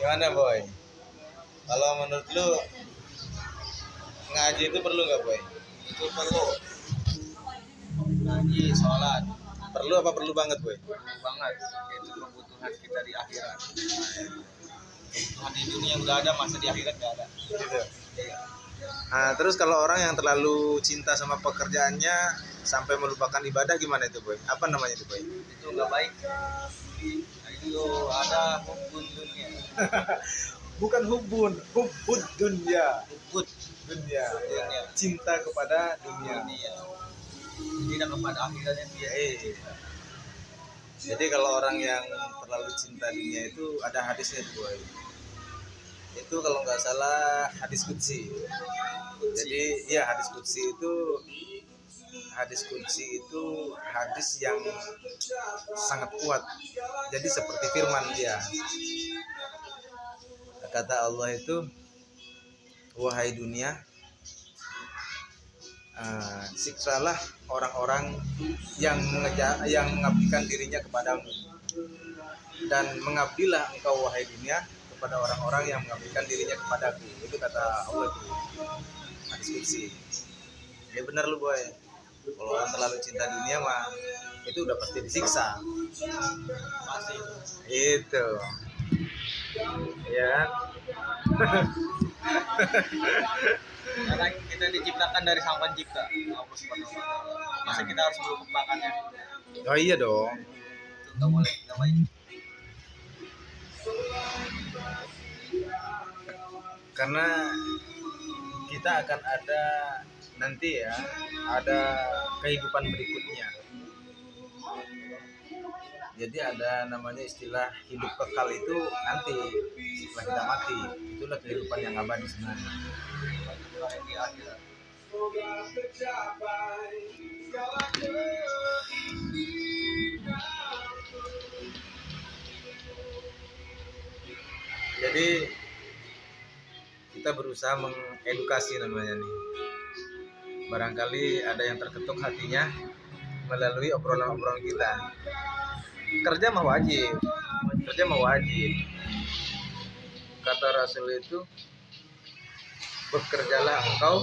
Gimana boy? Kalau menurut lu ngaji itu perlu nggak boy? Itu perlu. Ngaji, sholat, Perlu apa perlu banget boy? perlu banget. Itu kebutuhan kita di akhirat. Kebutuhan di dunia udah ada, masa di akhirat nggak ada. Gitu. Iya. Nah, terus kalau orang yang terlalu cinta sama pekerjaannya sampai melupakan ibadah gimana itu boy? Apa namanya itu boy? Itu nggak baik. Nah, itu ada hukum dunia. Bukan hubbud dunia. Hukum Dunia. dunia. Cinta kepada dunia. Dunia. Tidak kepada akhiratnya dia. Jadi kalau orang yang terlalu cinta dunia itu ada hadisnya tuh boy. Itu kalau nggak salah hadis qudsi. Jadi ya hadis qudsi itu hadis yang sangat kuat. Jadi seperti firman dia. Kata Allah itu, wahai dunia, siksalah orang-orang yang mengabdikan dirinya kepadamu, dan mengabdilah engkau wahai dunia kepada orang-orang yang mengabdikan dirinya kepadaku. Itu kata Allah itu hadis qudsi. Ya benar lu boy. Kalau orang terlalu cinta dunia mah itu udah pasti disiksa. Pasti. Itu. Ya kan? Karena kita diciptakan dari sang pencipta Allah Subhanahu wa Ta'ala. Masa kita harus melupakannya? Oh iya dong. Itu nggak boleh, nggak baik. Karena kita akan ada nanti ya, ada kehidupan berikutnya. Jadi ada namanya istilah hidup kekal itu nanti setelah kita mati. Itulah kehidupan yang abadi sebenarnya. Bukan di akhirat. Jadi kita berusaha mengedukasi namanya nih. Barangkali ada yang terketuk hatinya melalui obrolan-obrolan kita. Kerja mah wajib. Kata Rasul itu, bekerjalah engkau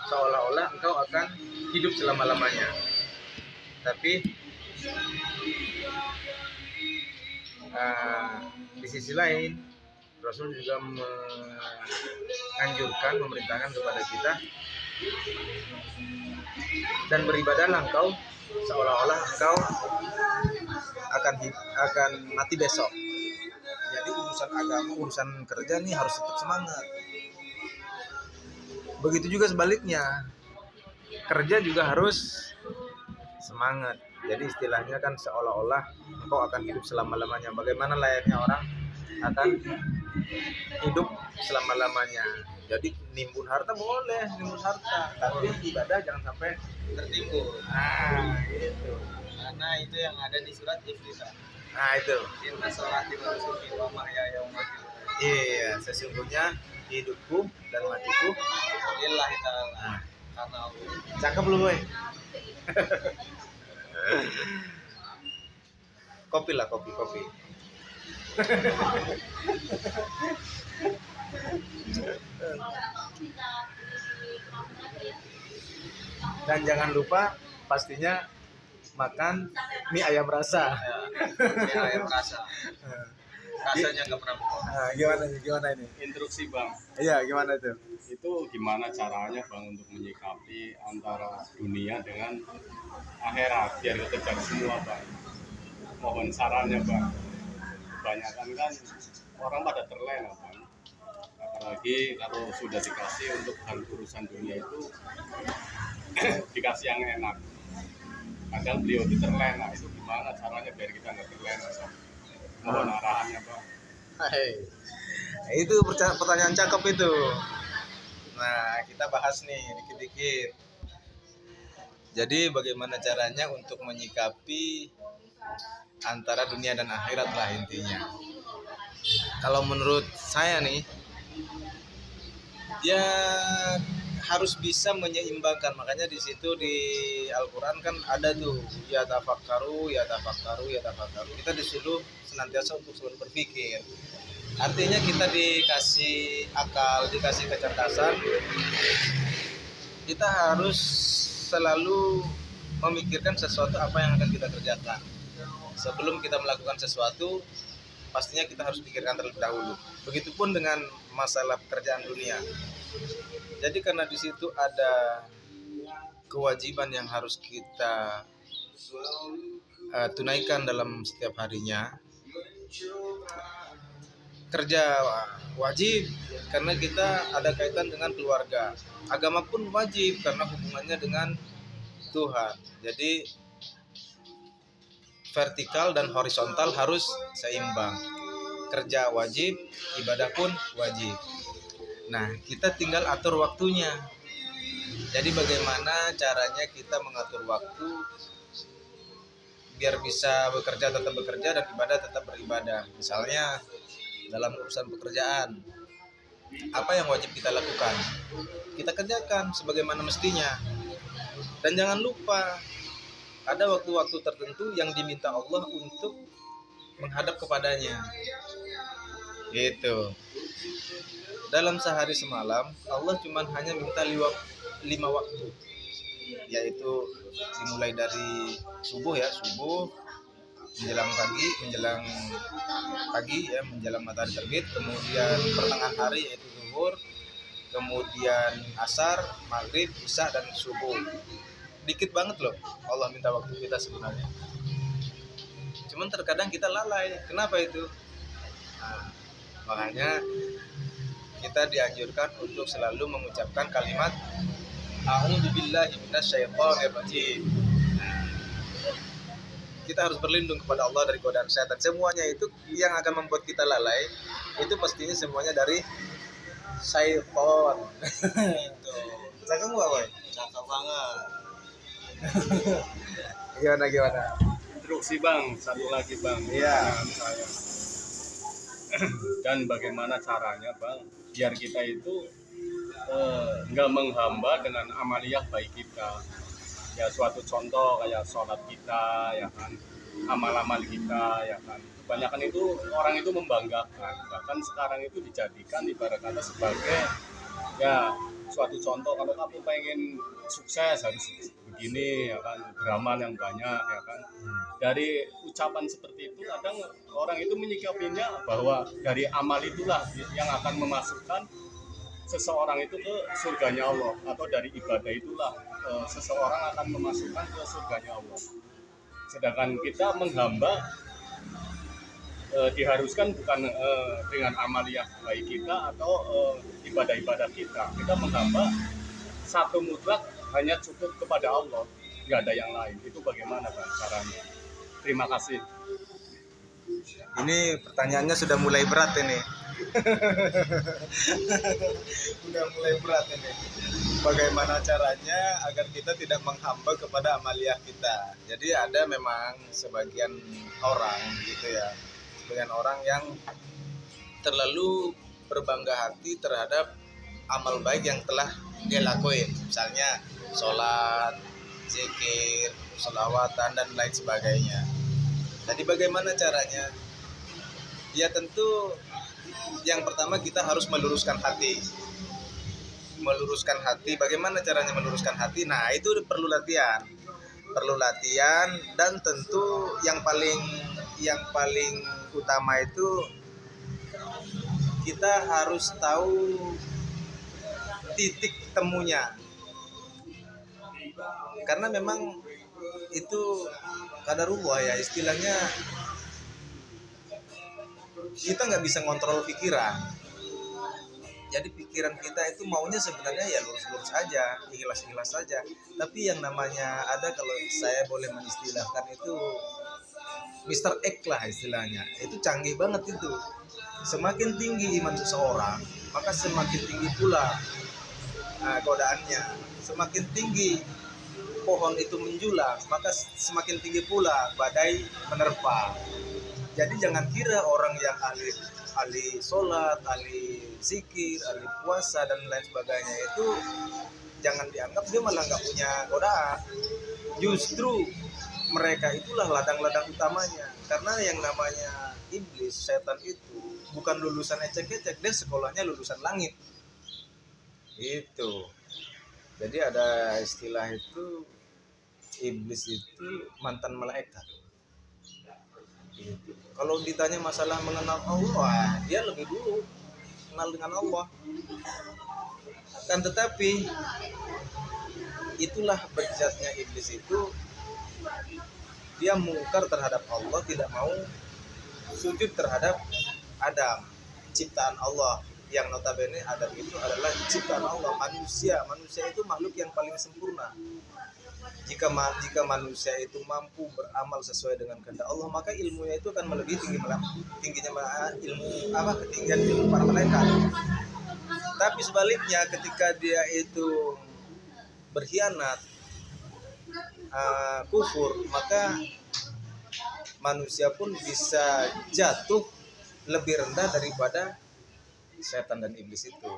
seolah-olah engkau akan hidup selama-lamanya. Tapi di sisi lain Rasul juga menganjurkan, memerintahkan kepada kita, dan beribadahlah engkau seolah-olah engkau akan mati besok. Jadi urusan agama, urusan kerja nih harus tetap semangat. Begitu juga sebaliknya, kerja juga harus semangat. Jadi istilahnya kan seolah-olah engkau akan hidup selama-lamanya. Bagaimana layaknya orang akan hidup selama-lamanya. Jadi nimbun harta boleh, tapi ibadah jangan sampai Tertimbun. gitu. Karena itu yang ada di surat Iftitah. Nah itu. Inna sholati wa nusuki wa mahyaya wa mamati. Iya, sesungguhnya hidupku dan matiku Lillahi ta'ala. Karena Allah. cakep lu boy. Kopi. Dan jangan lupa pastinya makan mie ayam rasa. Ya, ayam rasa. Rasanya nggak pernah bohong. Nah, gimana ini? Instruksi Bang, Iya, gimana itu? itu gimana caranya Bang untuk menyikapi antara dunia dengan akhirat biar kekejar semua Bang? Mohon sarannya Bang. Kebanyakan kan orang pada terlena Bang. Apalagi kalau sudah dikasih untuk hal urusan dunia itu dikasih yang enak. Padahal beliau itu terlena. Itu gimana caranya biar kita nggak terlena Bang? Mohon arahannya Bang. Hai. Itu pertanyaan cakep itu. Nah, kita bahas nih dikit-dikit. Jadi bagaimana caranya untuk menyikapi antara dunia dan akhirat lah intinya. Kalau menurut saya nih, ya harus bisa menyeimbangkan. Makanya di situ di Al-Qur'an kan ada tuh ya tafakkaru, ya tafakkaru, ya tafakkaru. Kita disuruh senantiasa untuk selalu berpikir. Artinya kita dikasih akal, dikasih kecerdasan, kita harus selalu memikirkan sesuatu apa yang akan kita kerjakan. Sebelum kita melakukan sesuatu, pastinya kita harus pikirkan terlebih dahulu. Begitupun dengan masalah pekerjaan dunia. Jadi karena di situ ada kewajiban yang harus kita tunaikan dalam setiap harinya. Kerja wajib karena kita ada kaitan dengan keluarga. Agama pun wajib karena hubungannya dengan Tuhan. Jadi vertikal dan horizontal harus seimbang. Kerja wajib, ibadah pun wajib. Nah, kita tinggal atur waktunya. Jadi bagaimana caranya kita mengatur waktu biar bisa bekerja tetap bekerja dan ibadah tetap beribadah. Misalnya dalam urusan pekerjaan, apa yang wajib kita lakukan? Kita kerjakan sebagaimana mestinya. Dan jangan lupa, ada waktu-waktu tertentu yang diminta Allah untuk menghadap kepadanya. Gitu. Dalam sehari semalam, Allah cuma hanya minta 5 waktu. Yaitu dimulai dari subuh menjelang pagi ya, menjelang matahari terbit, kemudian pertengahan hari yaitu zuhur, kemudian asar, maghrib, isya dan subuh. Dikit banget loh Allah minta waktu kita sebenarnya. Cuman terkadang kita lalai. Kenapa itu? Nah, makanya kita dianjurkan untuk selalu mengucapkan kalimat A'udzubillahi minasyaitonir rajim. Kita harus berlindung kepada Allah dari godaan setan. Semuanya itu yang akan membuat kita lalai itu pastinya semuanya dari syaitan. Itu. Cakep enggak, Boy? Cakep banget. Gimana? Terus sih Bang, satu lagi Bang. Iya. Saya. Dan bagaimana caranya Bang biar kita itu nggak menghamba dengan amaliyah baik kita. Ya suatu contoh kayak sholat kita ya kan, amal-amal kita ya kan. Kebanyakan itu orang itu membanggakan, bahkan sekarang itu dijadikan ibarat kata sebagai ya suatu contoh. Kalau kamu pengen sukses harus begini ya kan, beramal yang banyak ya kan. Dari ucapan seperti itu kadang orang itu menyikapinya bahwa dari amal itulah yang akan memasukkan seseorang itu ke surganya Allah, atau dari ibadah itulah seseorang akan memasukkan ke surganya Allah. Sedangkan kita menghamba diharuskan bukan dengan amaliyah baik kita atau ibadah-ibadah kita. Kita menghamba satu mutlak hanya cukup kepada Allah, nggak ada yang lain. Itu bagaimana Bang caranya? Terima kasih. Ini pertanyaannya sudah mulai berat ini. Udah mulai berat ini. Bagaimana caranya agar kita tidak menghamba kepada amaliyah kita? Jadi ada memang sebagian orang gitu ya, sebagian orang yang terlalu berbangga hati terhadap amal baik yang telah dia lakuin. Misalnya sholat, zikir, sholawatan dan lain sebagainya. Jadi bagaimana caranya? Ya tentu yang pertama kita harus meluruskan hati. Meluruskan hati, bagaimana caranya meluruskan hati? Nah, itu perlu latihan. Perlu latihan dan tentu yang paling utama itu kita harus tahu titik temunya. Karena memang itu qadarullah ya, istilahnya kita nggak bisa ngontrol pikiran. Jadi pikiran kita itu maunya sebenarnya ya lurus-lurus aja, ikhlas-ikhlas saja. Tapi yang namanya ada, kalau saya boleh mengistilahkan itu Mr. X lah istilahnya. Itu canggih banget itu. Semakin tinggi iman seseorang, maka semakin tinggi pula godaannya. Semakin tinggi pohon itu menjulang, maka semakin tinggi pula badai menerpa. Jadi jangan kira orang yang ahli sholat, ahli zikir, ahli puasa dan lain sebagainya itu jangan dianggap dia malah nggak punya godaan. Justru mereka itulah ladang-ladang utamanya, karena yang namanya iblis, setan itu bukan lulusan ecek-ecek, dia sekolahnya lulusan langit. Itu. Jadi ada istilah itu, iblis itu mantan malaikat. Gitu. Kalau ditanya masalah mengenal Allah, dia lebih dulu kenal dengan Allah. Dan tetapi itulah bejatnya iblis itu, dia mungkar terhadap Allah, tidak mau sujud terhadap Adam, ciptaan Allah, yang notabene Adam itu adalah ciptaan Allah, manusia. Manusia itu makhluk yang paling sempurna. Jika manusia itu mampu beramal sesuai dengan kehendak Allah, maka ilmunya itu akan melebihi tingginya ketinggian ilmu para malaikat. Tapi sebaliknya, ketika dia itu berkhianat, kufur, maka manusia pun bisa jatuh lebih rendah daripada setan dan iblis itu.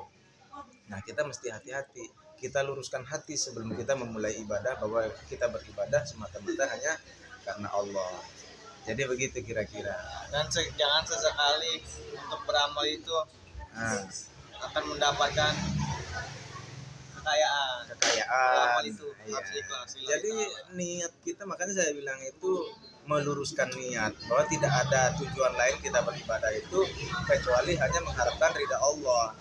Nah, kita mesti hati-hati. Kita luruskan hati sebelum kita memulai ibadah, bahwa kita beribadah semata-mata hanya karena Allah. Jadi begitu kira-kira. Dan jangan sesekali untuk beramal itu akan mendapatkan kekayaan. Beramal itu harus ikhlas. Jadi niat kita, makanya saya bilang itu meluruskan niat, bahwa tidak ada tujuan lain kita beribadah itu kecuali hanya mengharapkan ridha Allah.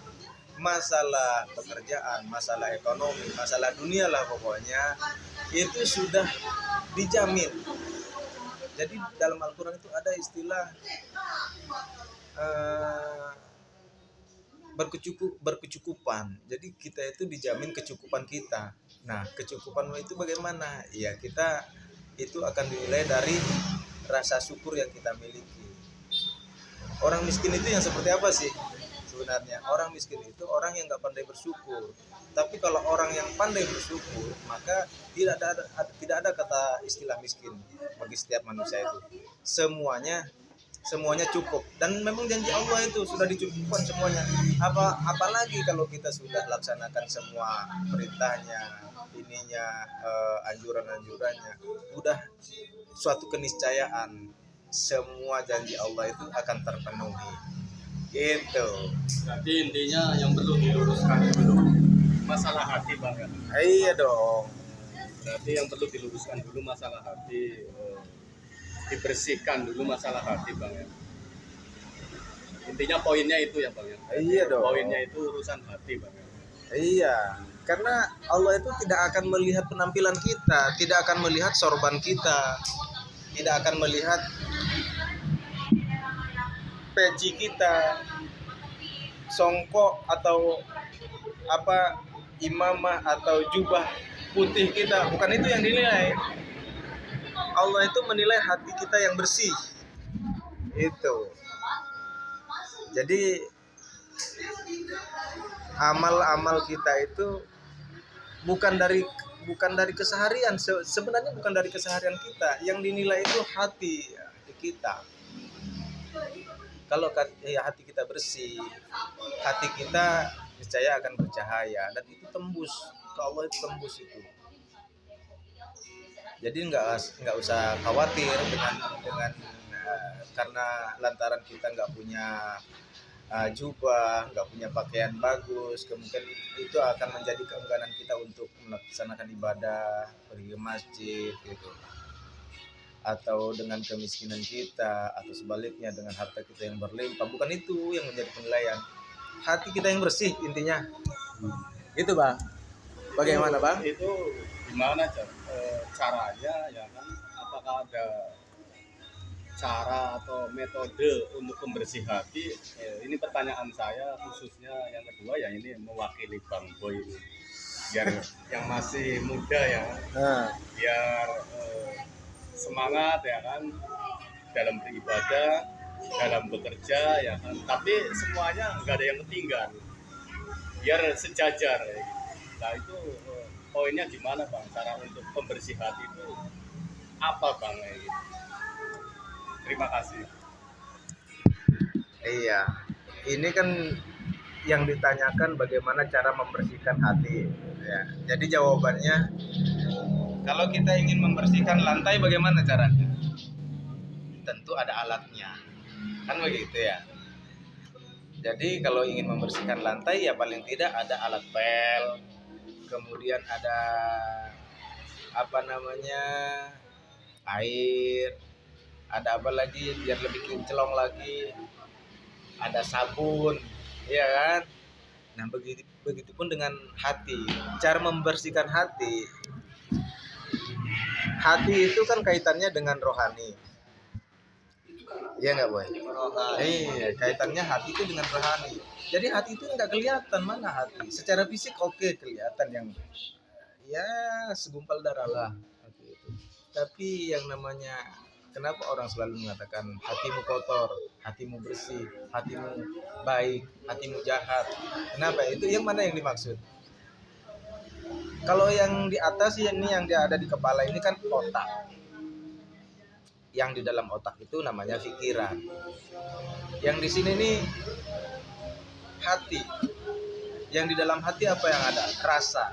Masalah pekerjaan, masalah ekonomi, masalah dunia lah pokoknya, itu sudah dijamin. Jadi dalam Al-Quran itu ada istilah berkecukupan. Jadi kita itu dijamin kecukupan kita. Nah, kecukupan itu bagaimana? Ya, kita itu akan dinilai dari rasa syukur yang kita miliki. Orang miskin itu yang seperti apa sih? Sebenarnya orang miskin itu orang yang nggak pandai bersyukur. Tapi kalau orang yang pandai bersyukur, maka tidak ada kata istilah miskin bagi setiap manusia itu. Semuanya cukup, dan memang janji Allah itu sudah dicukupkan semuanya. Apalagi kalau kita sudah laksanakan semua perintahnya, anjurannya, udah suatu keniscayaan semua janji Allah itu akan terpenuhi. Gitu. Jadi intinya yang perlu diluruskan dulu masalah hati, Bang. Iya dong. Berarti yang perlu diluruskan dulu masalah hati, dibersihkan dulu masalah hati, Bang. Intinya poinnya itu ya, Bang. Iya dong. Poinnya itu urusan hati, Bang. Iya, karena Allah itu tidak akan melihat penampilan kita, tidak akan melihat sorban kita, tidak akan melihat peci kita, songkok atau imamah atau jubah putih kita. Bukan itu yang dinilai. Allah itu menilai hati kita yang bersih. Itu. Jadi amal-amal kita itu bukan dari keseharian. Sebenarnya bukan dari keseharian kita. Yang dinilai itu hati kita. Kalau hati kita bersih, hati kita niscaya akan bercahaya, dan itu tembus ke Allah, itu tembus itu. Jadi nggak usah khawatir dengan karena lantaran kita nggak punya jubah, nggak punya pakaian bagus, kemungkinan itu akan menjadi keengganan kita untuk melaksanakan ibadah, pergi ke masjid gitu. Atau dengan kemiskinan kita, atau sebaliknya dengan harta kita yang berlimpah. Bukan itu yang menjadi penilaian. Hati kita yang bersih intinya. Gitu, Bang. Bagaimana, Bang? Itu gimana caranya ya kan? Apakah ada cara atau metode untuk pembersih hati? Ini pertanyaan saya khususnya yang kedua, ya ini mewakili Bang Boy ini. Biar yang masih muda ya. Biar semangat ya kan dalam beribadah, dalam bekerja ya kan, tapi semuanya nggak ada yang ketinggalan, biar sejajar ya gitu. Nah itu poinnya gimana, Bang, cara untuk pembersih hati itu apa, Bang, ya gitu. Terima kasih. Iya, ini kan yang ditanyakan bagaimana cara membersihkan hati. Ya, jadi jawabannya, kalau kita ingin membersihkan lantai bagaimana caranya? Tentu ada alatnya, kan begitu ya. Jadi kalau ingin membersihkan lantai ya paling tidak ada alat pel, kemudian ada air, ada apa lagi biar lebih kinclong lagi, ada sabun, ya kan? Nah begitupun dengan hati. Cara membersihkan hati itu kan kaitannya dengan rohani. Iya nggak boy? Iya, kaitannya hati itu dengan rohani. Jadi hati itu nggak kelihatan mana hati. Secara fisik oke, kelihatan yang ya segumpal darah lah hati itu. Tapi yang namanya, kenapa orang selalu mengatakan hatimu kotor, hatimu bersih, hatimu baik, hatimu jahat? Kenapa? Itu yang mana yang dimaksud? Kalau yang di atas ini yang dia ada di kepala ini kan otak. Yang di dalam otak itu namanya pikiran. Yang di sini nih hati. Yang di dalam hati apa yang ada? Rasa. Nah,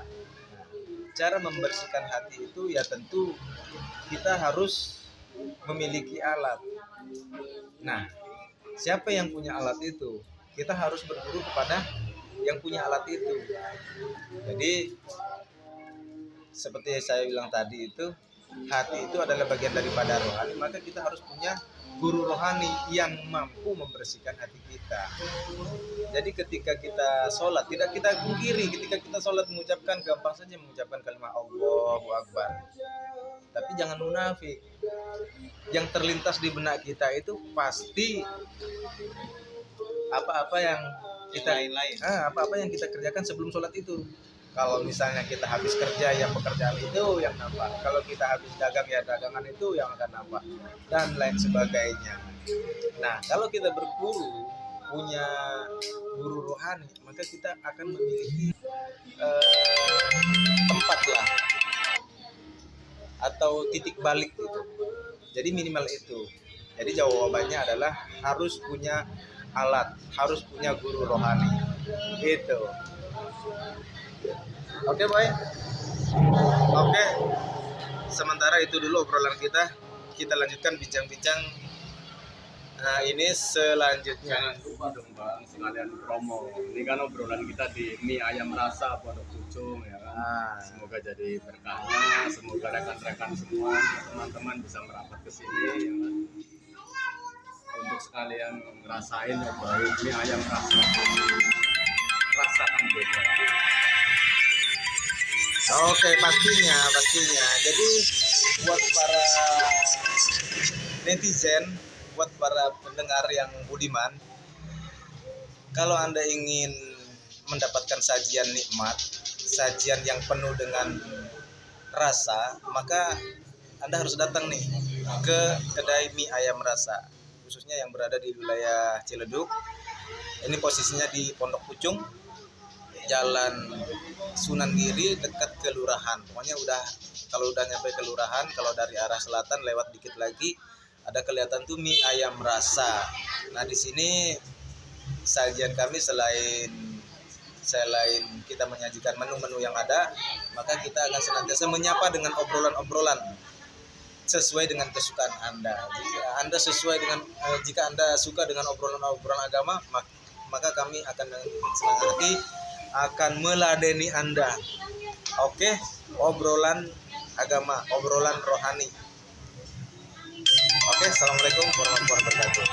cara membersihkan hati itu ya tentu kita harus memiliki alat. Nah, siapa yang punya alat itu? Kita harus berguru kepada yang punya alat itu. Jadi seperti saya bilang tadi itu, hati itu adalah bagian daripada rohani, maka kita harus punya guru rohani yang mampu membersihkan hati kita. Jadi ketika kita sholat, tidak kita pungkiri, ketika kita sholat mengucapkan, gampang saja mengucapkan kalimat Allahu Akbar, tapi jangan munafik. Yang terlintas di benak kita itu pasti apa-apa yang kita apa-apa yang kita kerjakan sebelum sholat itu. Kalau misalnya kita habis kerja ya pekerjaan itu yang nampak. Kalau kita habis dagang ya dagangan itu yang akan nampak. Dan lain sebagainya. Nah kalau kita berguru, punya guru rohani, maka kita akan memiliki tempat lah atau titik balik gitu. Jadi minimal itu. Jadi jawabannya adalah harus punya alat, harus punya guru rohani. Gitu. Oke boy. Oke. Sementara itu dulu obrolan kita. Kita lanjutkan bincang-bincang. Nah ini selanjutnya. Jangan lupa dong bang, sekalian promo. Ini kan obrolan kita di mie ayam rasa Pondok Pucung ya kan. Semoga jadi berkahnya. Semoga rekan-rekan semua, teman-teman bisa merapat ke sini ya kan. Untuk sekalian ngerasain ya baik mie ayam rasa. Rasakan beda. Oke, pastinya. Jadi buat para netizen, buat para pendengar yang budiman, kalau Anda ingin mendapatkan sajian nikmat, sajian yang penuh dengan rasa, maka Anda harus datang nih ke kedai mie ayam rasa, khususnya yang berada di wilayah Ciledug. Ini posisinya di Pondok Pucung, Jalan Sunan Giri dekat kelurahan. Pokoknya kalau udah nyampe kelurahan, kalau dari arah selatan lewat dikit lagi ada kelihatan tuh mie ayam rasa. Nah di sini sajian kami selain kita menyajikan menu-menu yang ada, maka kita akan senantiasa menyapa dengan obrolan-obrolan sesuai dengan kesukaan Anda. Jika Anda suka dengan obrolan-obrolan agama, maka kami akan senang hati akan meladeni Anda. Oke, obrolan agama, obrolan rohani. Oke, assalamualaikum warahmatullahi wabarakatuh.